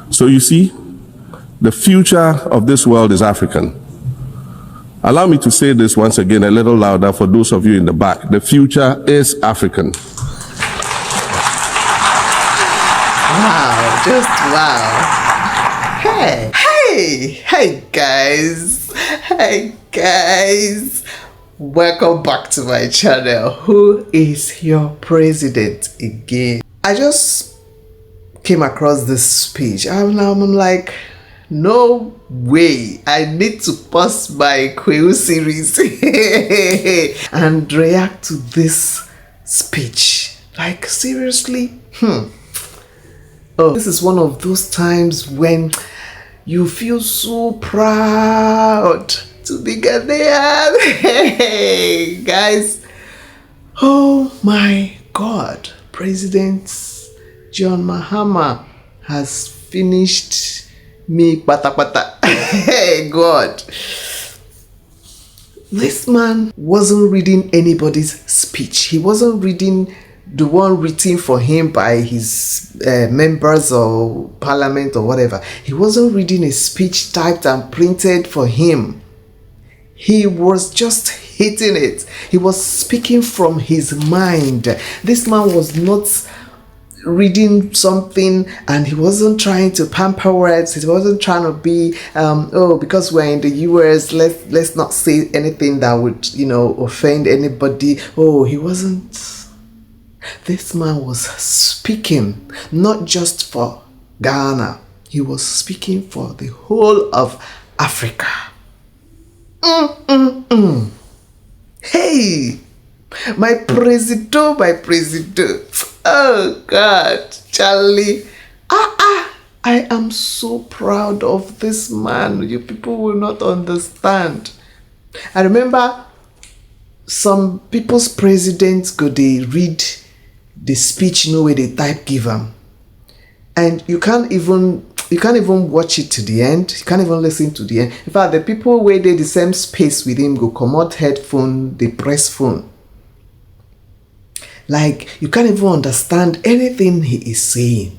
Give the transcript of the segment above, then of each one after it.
So you see, the future of this world is African. Allow me to say this once again a little louder for those of you in the back. The future is African. Wow, just wow. Hey guys. Welcome back to my channel. Who is your president again? I just came across this speech and I'm like, no way, I need to pause my Kweu series and react to this speech. Like, seriously? Oh, this is one of those times when you feel so proud to be Ghanaian. Hey, guys. Oh my God. President John Mahama has finished me pata. Hey, God. This man wasn't reading anybody's speech. He wasn't reading the one written for him by his members or parliament or whatever. He wasn't reading a speech typed and printed for him. He was just hitting it. He was speaking from his mind. This man was not reading something and he wasn't trying to pamper words. He wasn't trying to be because we're in the US, let's not say anything that would offend anybody. He wasn't. This man was speaking not just for Ghana. He was speaking for the whole of Africa. Hey, my president. Oh God, Charlie. I am so proud of this man. You people will not understand. I remember some people's presidents go they read the speech no way they type give them, and you can't even watch it to the end. You can't even listen to the end. In fact, the people where they the same space with him go come out headphone, they press phone. Like, you can't even understand anything he is saying.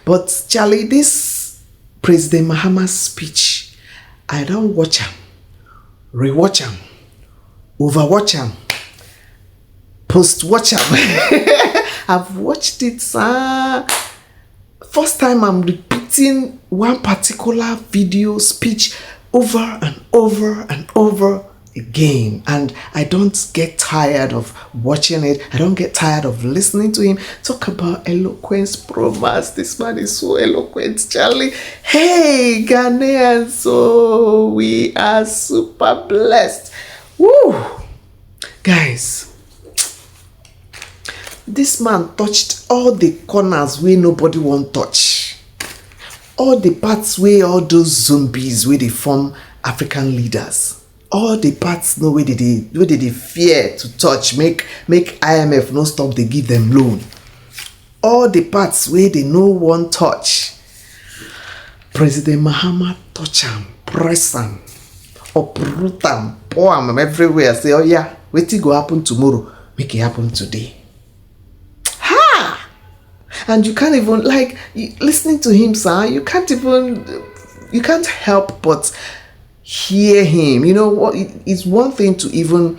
But Charlie, this President Mahama's speech, I don't watch him, rewatch him, overwatch him, post-watch him. I've watched it, sir. First time I'm repeating one particular video speech over and over and over again, and I don't get tired of watching it. I don't get tired of listening to him talk about eloquence, promise. This man is so eloquent, Charlie. Hey, Ghanaians, so we are super blessed. Woo, guys. This man touched all the corners where nobody won't touch. All the parts where all those zombies where they form African leaders. All the parts no where they fear to touch, make IMF no stop, they give them loan. All the parts where they no one touch. President Mahama touch am, press am, uproot am, pour am everywhere. Say, oh yeah, wetin go happen tomorrow, make it happen today. And you can't even, like, listening to him, sir, you can't help but hear him. You know what? It's one thing to even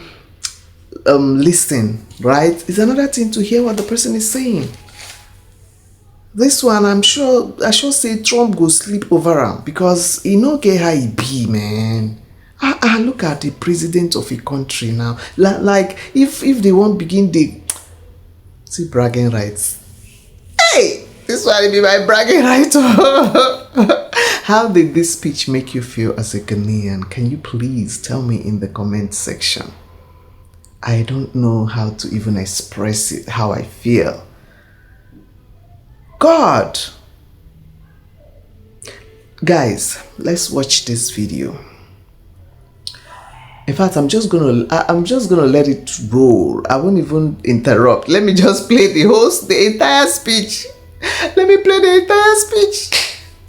listen, right? It's another thing to hear what the person is saying. This one, I sure say Trump go sleep over him because he no get how he be, man. Look at the president of a country now. Like, if they won't begin the see bragging rights. Hey, this one will be my bragging right. How did this speech make you feel as a Ghanaian? Can you please tell me in the comment section? I don't know how to even express it, how I feel. God. Guys, let's watch this video. In fact, I'm just gonna let it roll. I won't even interrupt. Let me just play the entire speech. Let me play the entire speech.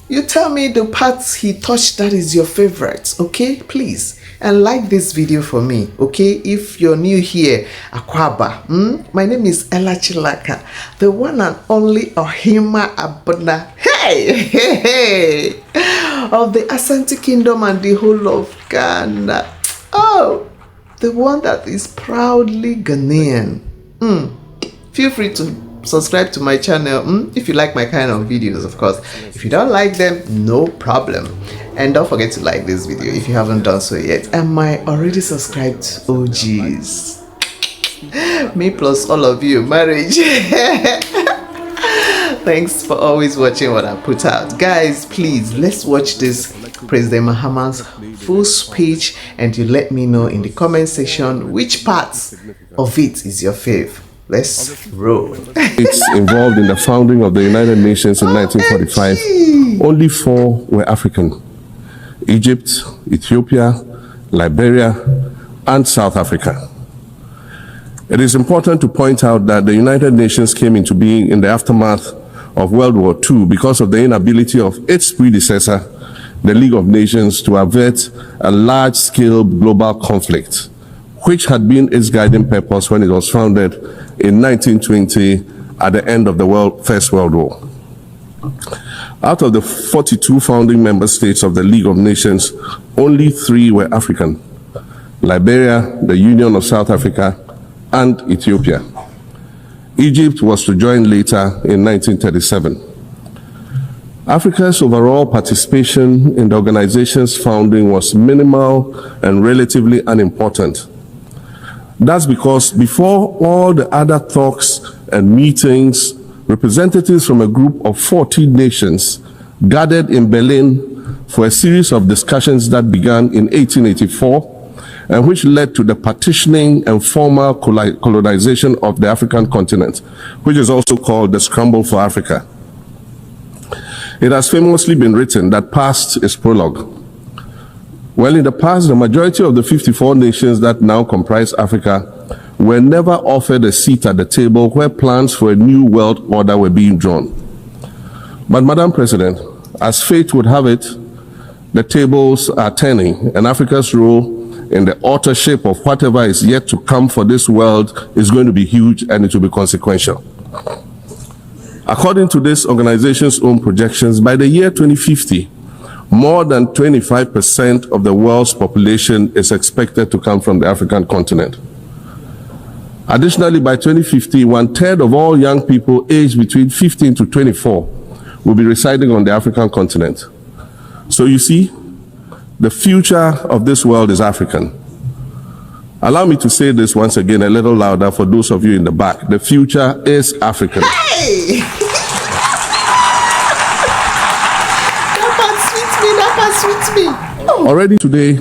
You tell me the parts he touched that is your favorite, okay? Please. and like this video for me, okay? If you're new here, Akwaba, my name is Ella Chilaka, the one and only Ohima Abuna, hey, of the Asante Kingdom and the whole of Ghana. Oh, the one that is proudly Ghanaian. Feel free to subscribe to my channel if you like my kind of videos, of course. If you don't like them, no problem. And don't forget to like this video if you haven't done so yet. And my already subscribed OGs, me plus all of you, marriage. Thanks for always watching what I put out. Guys, please, let's watch this President Mahama's full speech, and you let me know in the comment section which parts of it is your fave. Let's roll. It's involved in the founding of the United Nations in 1945. Only 4 were African: Egypt, Ethiopia, Liberia, and South Africa. It is important to point out that the United Nations came into being in the aftermath of World War II because of the inability of its predecessor, the League of Nations, to avert a large-scale global conflict, which had been its guiding purpose when it was founded in 1920 at the end of the First World War. Out of the 42 founding member states of the League of Nations, only 3 were African: Liberia, the Union of South Africa, and Ethiopia. Egypt was to join later in 1937. Africa's overall participation in the organization's founding was minimal and relatively unimportant. That's because before all the other talks and meetings, representatives from a group of 14 nations gathered in Berlin for a series of discussions that began in 1884 and which led to the partitioning and formal colonization of the African continent, which is also called the Scramble for Africa. It has famously been written that past is prologue. Well, in the past, the majority of the 54 nations that now comprise Africa were never offered a seat at the table where plans for a new world order were being drawn. But, Madam President, as fate would have it, the tables are turning, and Africa's role in the authorship of whatever is yet to come for this world is going to be huge, and it will be consequential. According to this organization's own projections, by the year 2050, more than 25% of the world's population is expected to come from the African continent. Additionally, by 2050, 1/3 of all young people aged between 15 to 24 will be residing on the African continent. So you see, the future of this world is African. Allow me to say this once again a little louder for those of you in the back. The future is African. Hey! Sweet me. Oh. Already today,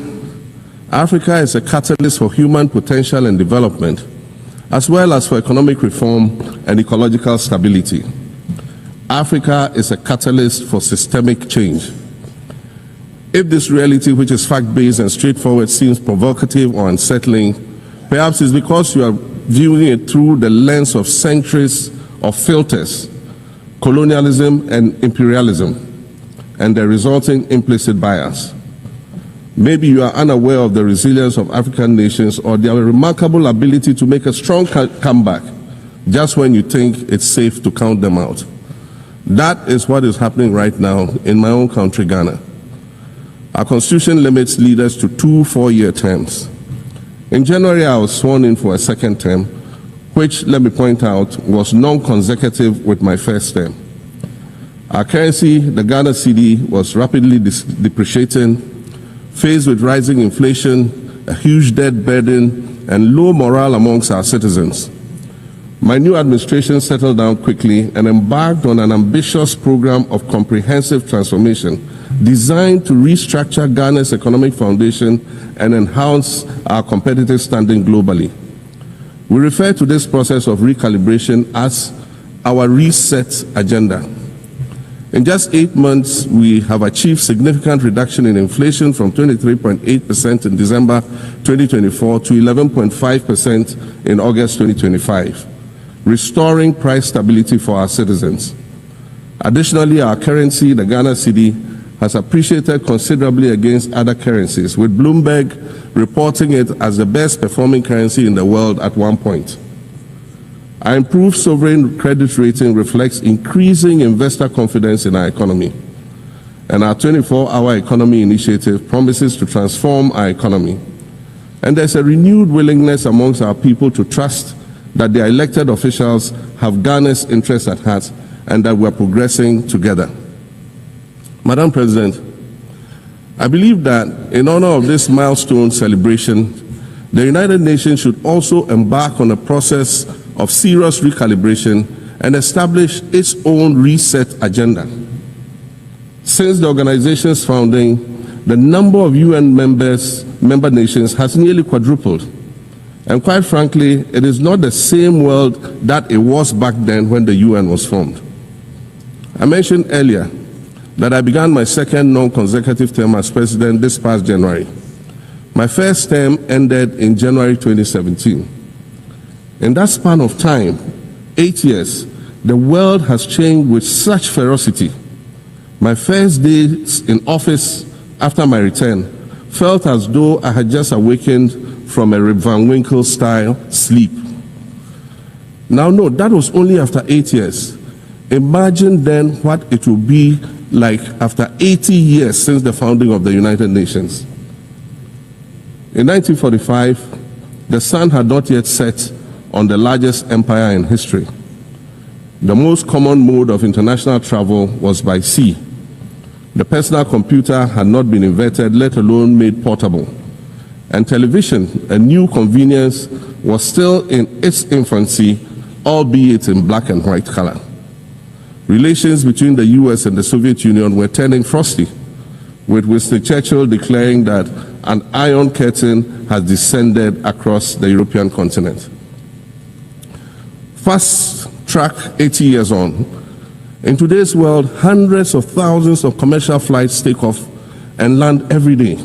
Africa is a catalyst for human potential and development, as well as for economic reform and ecological stability. Africa is a catalyst for systemic change. If this reality, which is fact-based and straightforward, seems provocative or unsettling, perhaps it's because you are viewing it through the lens of centuries of filters, colonialism and imperialism, and the resulting implicit bias. Maybe you are unaware of the resilience of African nations or their remarkable ability to make a strong comeback just when you think it's safe to count them out. That is what is happening right now in my own country, Ghana. Our constitution limits leaders to 2 4-year terms. In January, I was sworn in for a second term, which, let me point out, was non-consecutive with my first term. Our currency, the Ghana cedi, was rapidly depreciating, faced with rising inflation, a huge debt burden, and low morale amongst our citizens. My new administration settled down quickly and embarked on an ambitious program of comprehensive transformation designed to restructure Ghana's economic foundation and enhance our competitive standing globally. We refer to this process of recalibration as our reset agenda. In just 8 months, we have achieved significant reduction in inflation from 23.8% in December 2024 to 11.5% in August 2025, restoring price stability for our citizens. Additionally, our currency, the Ghana cedi, has appreciated considerably against other currencies, with Bloomberg reporting it as the best performing currency in the world at one point. Our improved sovereign credit rating reflects increasing investor confidence in our economy. And our 24-hour economy initiative promises to transform our economy. And there's a renewed willingness amongst our people to trust that their elected officials have Ghana's interests at heart and that we're progressing together. Madam President, I believe that in honor of this milestone celebration, the United Nations should also embark on a process of serious recalibration and establish its own reset agenda. Since the organization's founding, the number of UN member nations has nearly quadrupled. And quite frankly, it is not the same world that it was back then when the UN was formed. I mentioned earlier that I began my second non-consecutive term as president this past January. My first term ended in January 2017. In that span of time, 8 years, the world has changed with such ferocity. My first days in office after my return felt as though I had just awakened from a Rip Van Winkle-style sleep. Now, no, that was only after 8 years. Imagine then what it will be like after 80 years since the founding of the United Nations. In 1945, the sun had not yet set on the largest empire in history. The most common mode of international travel was by sea. The personal computer had not been invented, let alone made portable. And television, a new convenience, was still in its infancy, albeit in black and white color. Relations between the US and the Soviet Union were turning frosty, with Winston Churchill declaring that an iron curtain has descended across the European continent. Fast track 80 years on, in today's world, hundreds of thousands of commercial flights take off and land every day.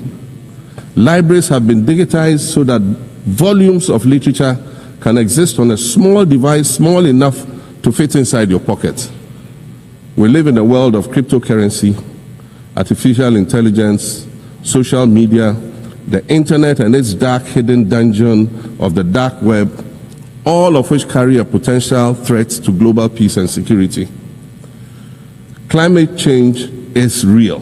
Libraries have been digitized so that volumes of literature can exist on a small device, small enough to fit inside your pocket. We live in a world of cryptocurrency, artificial intelligence, social media, the internet and its dark hidden dungeon of the dark web, all of which carry a potential threat to global peace and security. Climate change is real,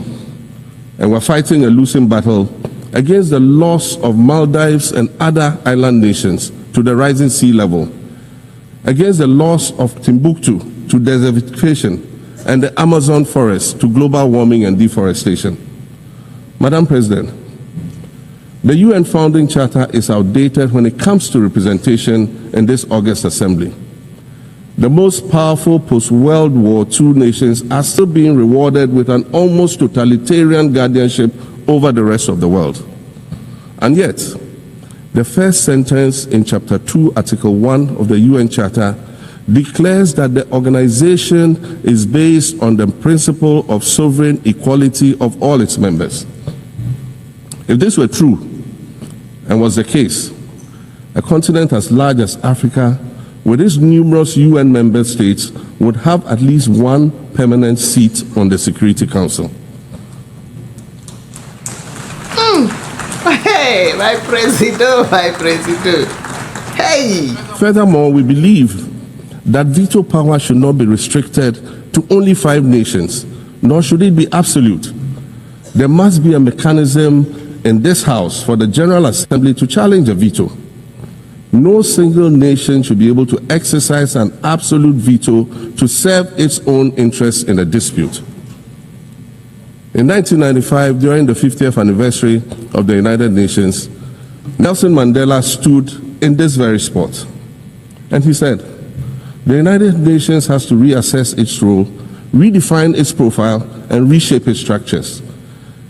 and we're fighting a losing battle against the loss of Maldives and other island nations to the rising sea level, against the loss of Timbuktu to desertification and the Amazon forest to global warming and deforestation. Madam President, the UN Founding Charter is outdated when it comes to representation in this August Assembly. The most powerful post-World War II nations are still being rewarded with an almost totalitarian guardianship over the rest of the world. And yet, the first sentence in Chapter 2, Article 1 of the UN Charter declares that the organization is based on the principle of sovereign equality of all its members. If this were true, and was the case, a continent as large as Africa, with its numerous UN member states, would have at least one permanent seat on the Security Council. Hey, my president. Hey! Furthermore, we believe that veto power should not be restricted to only 5 nations, nor should it be absolute. There must be a mechanism in this House for the General Assembly to challenge a veto. No single nation should be able to exercise an absolute veto to serve its own interests in a dispute. In 1995, during the 50th anniversary of the United Nations, Nelson Mandela stood in this very spot, and he said, "The United Nations has to reassess its role, redefine its profile, and reshape its structures.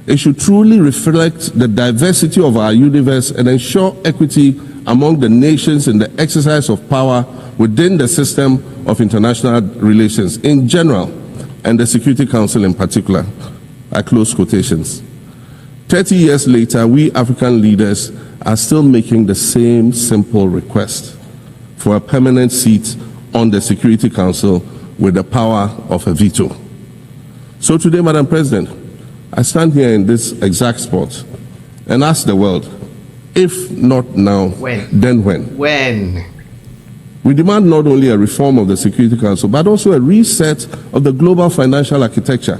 It should truly reflect the diversity of our universe and ensure equity among the nations in the exercise of power within the system of international relations in general and the Security Council in particular." I close quotations. 30 years later, we African leaders are still making the same simple request for a permanent seat on the Security Council with the power of a veto. So today, Madam President, I stand here in this exact spot and ask the world, If not now, When? then when? When? We demand not only a reform of the Security Council, but also a reset of the global financial architecture,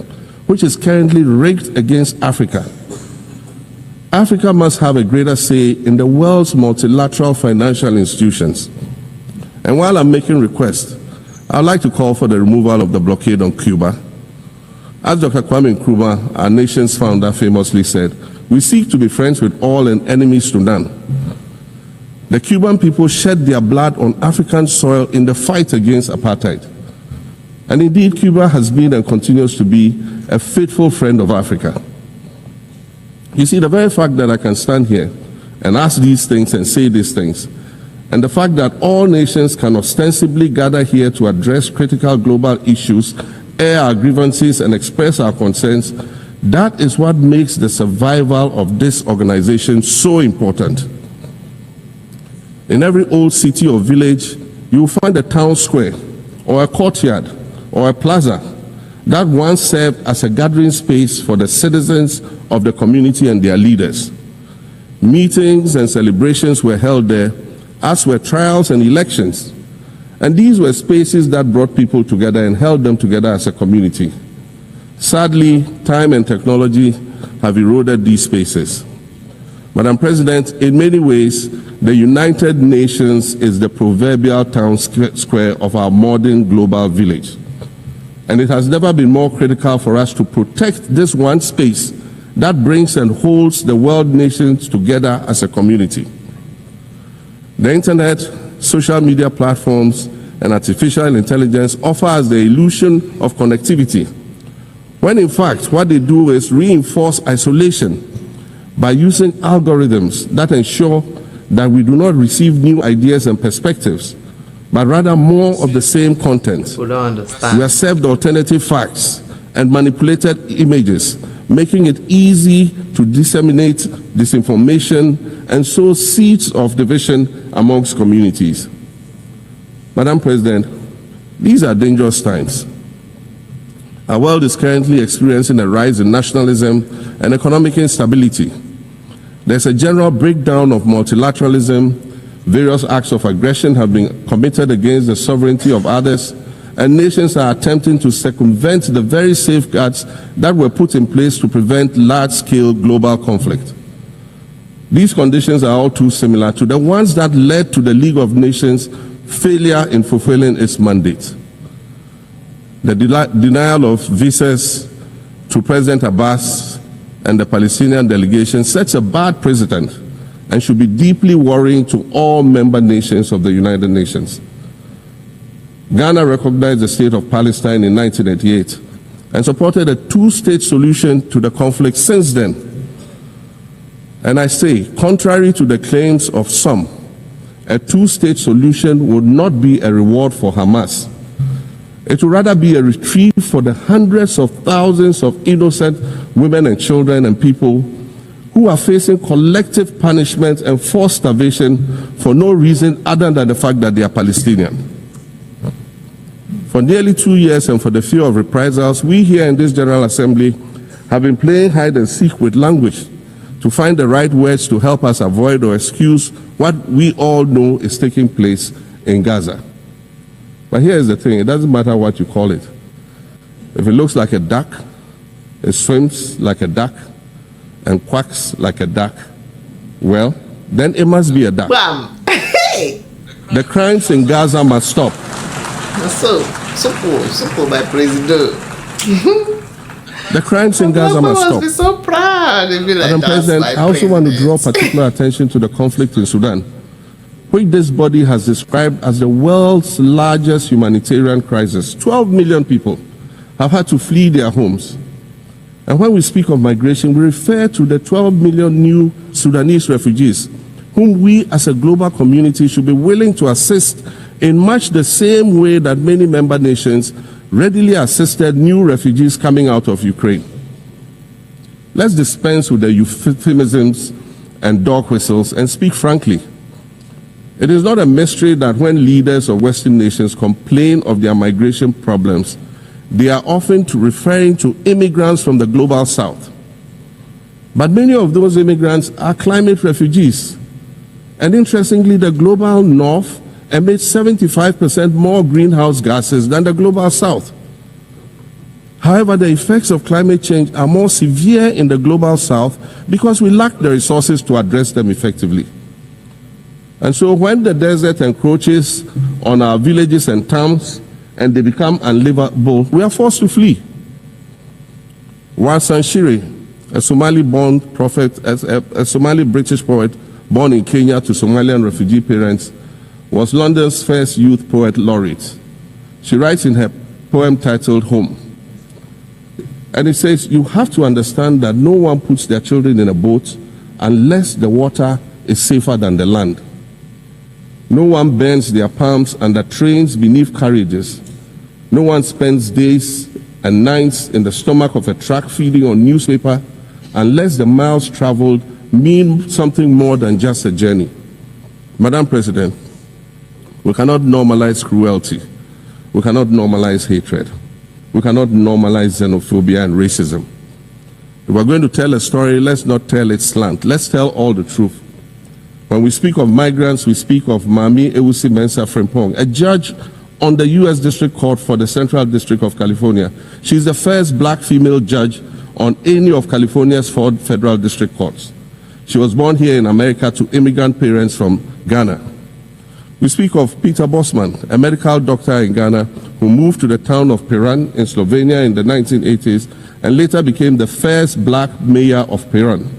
which is currently rigged against Africa. Africa must have a greater say in the world's multilateral financial institutions. And while I'm making requests, I'd like to call for the removal of the blockade on Cuba. As Dr. Kwame Nkrumah, our nation's founder, famously said, we seek to be friends with all and enemies to none. The Cuban people shed their blood on African soil in the fight against apartheid. And indeed, Cuba has been and continues to be a faithful friend of Africa. You see, the very fact that I can stand here and ask these things and say these things, and the fact that all nations can ostensibly gather here to address critical global issues, air our grievances, and express our concerns, that is what makes the survival of this organization so important. In every old city or village, you will find a town square, or a courtyard, or a plaza that once served as a gathering space for the citizens of the community and their leaders. Meetings and celebrations were held there, as were trials and elections. And these were spaces that brought people together and held them together as a community. Sadly, time and technology have eroded these spaces. Madam President, in many ways, the United Nations is the proverbial town square of our modern global village. And it has never been more critical for us to protect this one space that brings and holds the world nations together as a community. The internet, social media platforms, and artificial intelligence offer us the illusion of connectivity, when in fact what they do is reinforce isolation by using algorithms that ensure that we do not receive new ideas and perspectives, but rather more of the same content. People don't understand. We are served alternative facts and manipulated images, making it easy to disseminate disinformation and sow seeds of division amongst communities. Madam President, these are dangerous times. Our world is currently experiencing a rise in nationalism and economic instability. There's a general breakdown of multilateralism. Various acts of aggression have been committed against the sovereignty of others, and nations are attempting to circumvent the very safeguards that were put in place to prevent large-scale global conflict. These conditions are all too similar to the ones that led to the League of Nations' failure in fulfilling its mandate. The denial of visas to President Abbas and the Palestinian delegation sets a bad precedent and should be deeply worrying to all member nations of the United Nations. Ghana recognized the state of Palestine in 1988 and supported a two-state solution to the conflict since then. And I say, contrary to the claims of some, a two-state solution would not be a reward for Hamas. It would rather be a reprieve for the hundreds of thousands of innocent women and children and people who are facing collective punishment and forced starvation for no reason other than the fact that they are Palestinian. For nearly 2 years and for the fear of reprisals, we here in this General Assembly have been playing hide and seek with language to find the right words to help us avoid or excuse what we all know is taking place in Gaza. But here's the thing, it doesn't matter what you call it. If it looks like a duck, it swims like a duck, and quacks like a duck, well, then it must be a duck. Bam! Hey! The crimes in Gaza must stop. So simple, my president. The crimes in Gaza must stop. Be so proud. Be like, Madam President, I also want to draw particular attention to the conflict in Sudan, which this body has described as the world's largest humanitarian crisis. 12 million people have had to flee their homes. And when we speak of migration, we refer to the 12 million new Sudanese refugees, whom we as a global community should be willing to assist in much the same way that many member nations readily assisted new refugees coming out of Ukraine. Let's dispense with the euphemisms and dog whistles and speak frankly. It is not a mystery that when leaders of Western nations complain of their migration problems, they are often referring to immigrants from the global south. But many of those immigrants are climate refugees, And interestingly, the global north emits 75% more greenhouse gases than the global south. However, the effects of climate change are more severe in the global south because we lack the resources to address them effectively. And so when the desert encroaches on our villages and towns and they become unlivable, we are forced to flee. Wasan Shiri, a Somali-born prophet, a Somali British poet born in Kenya to Somalian refugee parents, was London's first youth poet laureate. She writes in her poem titled Home. And it says, you have to understand that no one puts their children in a boat unless the water is safer than the land. No one bends their palms under trains beneath carriages. No one spends days and nights in the stomach of a truck feeding on newspaper unless the miles traveled mean something more than just a journey. Madam President, we cannot normalize cruelty. We cannot normalize hatred. We cannot normalize xenophobia and racism. If we're going to tell a story, let's not tell its slant. Let's tell all the truth. When we speak of migrants, we speak of Mami Ewusi Mensah Frimpong, a judge on the U.S. District Court for the Central District of California. She's the first black female judge on any of California's 4 federal district courts. She was born here in America to immigrant parents from Ghana. We speak of Peter Bosman, a medical doctor in Ghana who moved to the town of Piran in Slovenia in the 1980s and later became the first black mayor of Piran,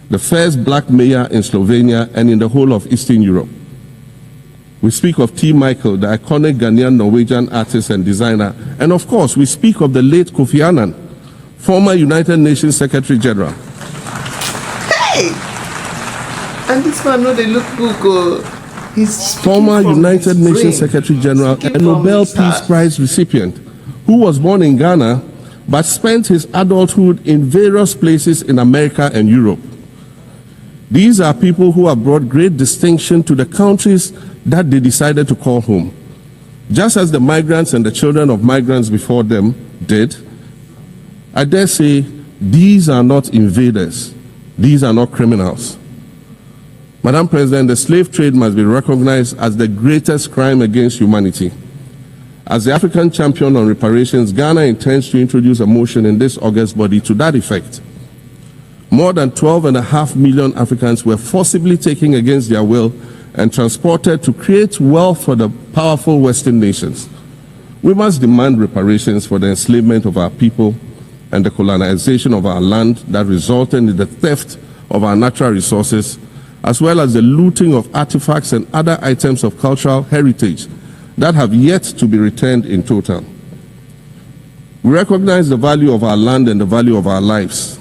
the first black mayor in Slovenia and in the whole of Eastern Europe. We speak of T. Michael, the iconic Ghanaian Norwegian artist and designer. And of course, we speak of the late Kofi Annan, former United Nations Secretary General. Hey! And this man, no, they look good. He's former United Nations Secretary General and Nobel Peace Prize recipient, who was born in Ghana but spent his adulthood in various places in America and Europe. These are people who have brought great distinction to the countries that they decided to call home. Just as the migrants and the children of migrants before them did, I dare say these are not invaders. These are not criminals. Madam President, the slave trade must be recognized as the greatest crime against humanity. As the African champion on reparations, Ghana intends to introduce a motion in this August body to that effect. More than 12.5 million Africans were forcibly taken against their will and transported to create wealth for the powerful Western nations. We must demand reparations for the enslavement of our people and the colonization of our land that resulted in the theft of our natural resources, as well as the looting of artifacts and other items of cultural heritage that have yet to be returned in total. We recognize the value of our land and the value of our lives,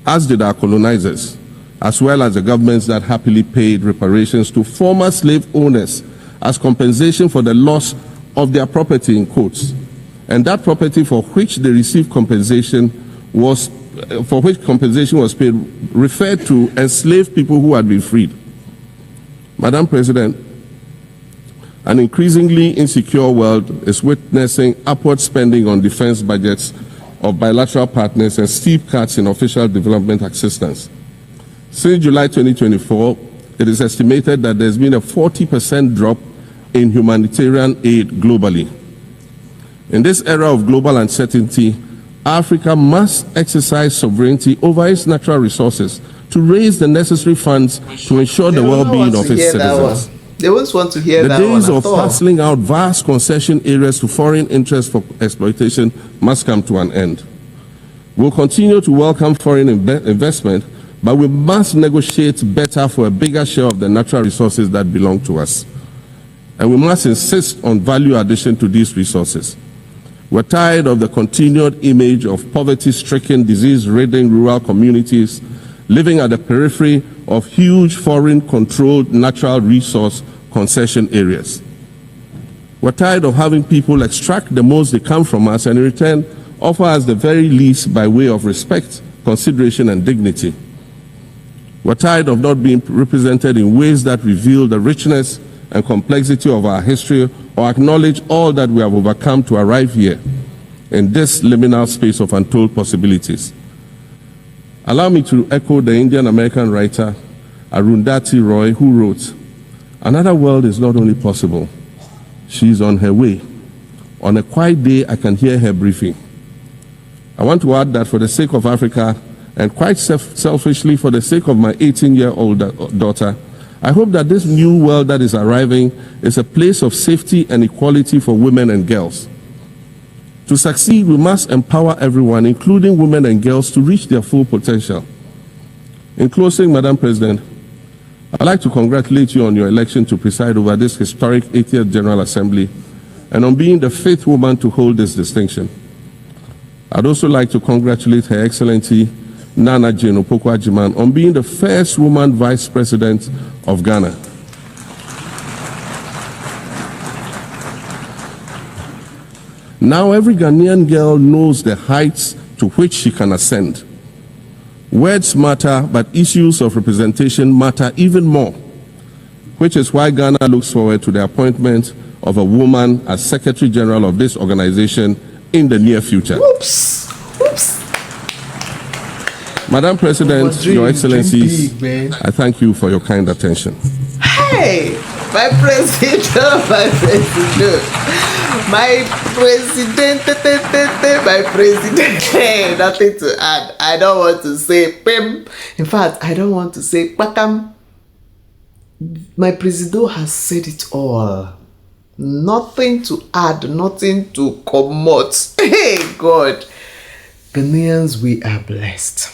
as did our colonizers, as well as the governments that happily paid reparations to former slave owners as compensation for the loss of their property, in quotes. And that property for which they received compensation was paid referred to enslaved people who had been freed. Madam President, an increasingly insecure world is witnessing upward spending on defense budgets of bilateral partners and steep cuts in official development assistance. Since July 2024, it is estimated that there's been a 40% drop in humanitarian aid globally. In this era of global uncertainty, Africa must exercise sovereignty over its natural resources to raise the necessary funds to ensure the well-being of its citizens. They always want to hear that one. The days of parceling out vast concession areas to foreign interests for exploitation must come to an end. We'll continue to welcome foreign investment, but we must negotiate better for a bigger share of the natural resources that belong to us. And we must insist on value addition to these resources. We're tired of the continued image of poverty-stricken, disease-ridden rural communities living at the periphery of huge foreign-controlled natural resource concession areas. We're tired of having people extract the most they can from us and in return offer us the very least by way of respect, consideration, and dignity. We're tired of not being represented in ways that reveal the richness and complexity of our history or acknowledge all that we have overcome to arrive here in this liminal space of untold possibilities. Allow me to echo the Indian-American writer Arundhati Roy, who wrote, "Another world is not only possible, she is on her way. On a quiet day, I can hear her briefing." I want to add that for the sake of Africa, and quite selfishly for the sake of my 18-year-old daughter, I hope that this new world that is arriving is a place of safety and equality for women and girls. To succeed, we must empower everyone, including women and girls, to reach their full potential. In closing, Madam President, I'd like to congratulate you on your election to preside over this historic 80th General Assembly and on being the 5th woman to hold this distinction. I'd also like to congratulate Her Excellency Nana Jane Opoku-Agyeman on being the first woman Vice President of Ghana. Now every Ghanaian girl knows the heights to which she can ascend. Words matter, but issues of representation matter even more, which is why Ghana looks forward to the appointment of a woman as Secretary General of this organization in the near future. Whoops. Madam President, Your Excellencies, I thank you for your kind attention. Hey, my president, my president. Hey, nothing to add. I don't want to say pim. In fact, I don't want to say pakam. My president has said it all. Nothing to add, nothing to promote. Hey, God. Ghanaians, we are blessed.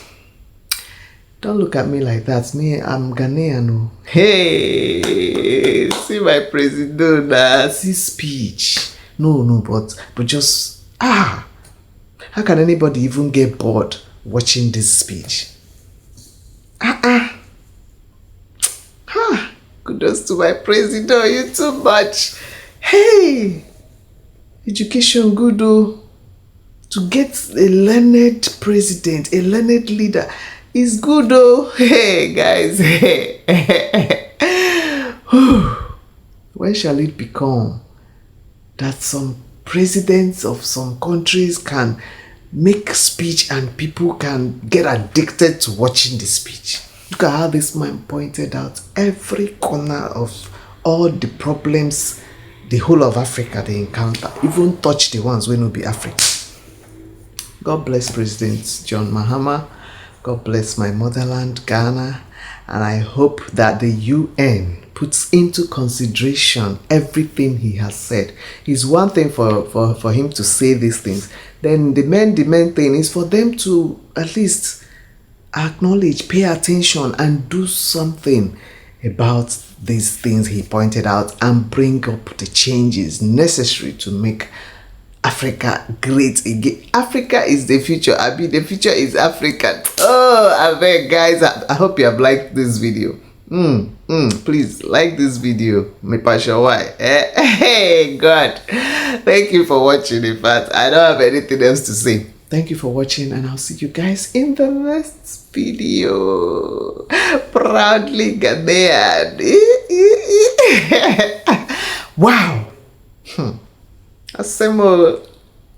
Don't look at me like that. Me, I'm Ghanaian. Hey, see my president, see speech. No, but just, how can anybody even get bored watching this speech? Kudos to my president, you too much. Hey, education good though. To get a learned president, a learned leader is good though. Hey guys, when shall it become that some presidents of some countries can make speech and people can get addicted to watching the speech? Look at how this man pointed out every corner of all the problems the whole of Africa they encounter, even touch the ones wey no be Africa. God bless President John Mahama. God bless my motherland, Ghana. And I hope that the UN puts into consideration everything he has said. It's one thing for him to say these things. Then the main thing is for them to at least acknowledge, pay attention, and do something about these things he pointed out and bring up the changes necessary to make Africa great again. Africa is the future. The future is African. Oh, I beg guys, I hope you have liked this video. Please like this video. Me passion why. Hey God, thank you for watching. In fact, I don't have anything else to say. Thank you for watching, and I'll see you guys in the next video. Proudly Ghanaian. Wow. Assemble.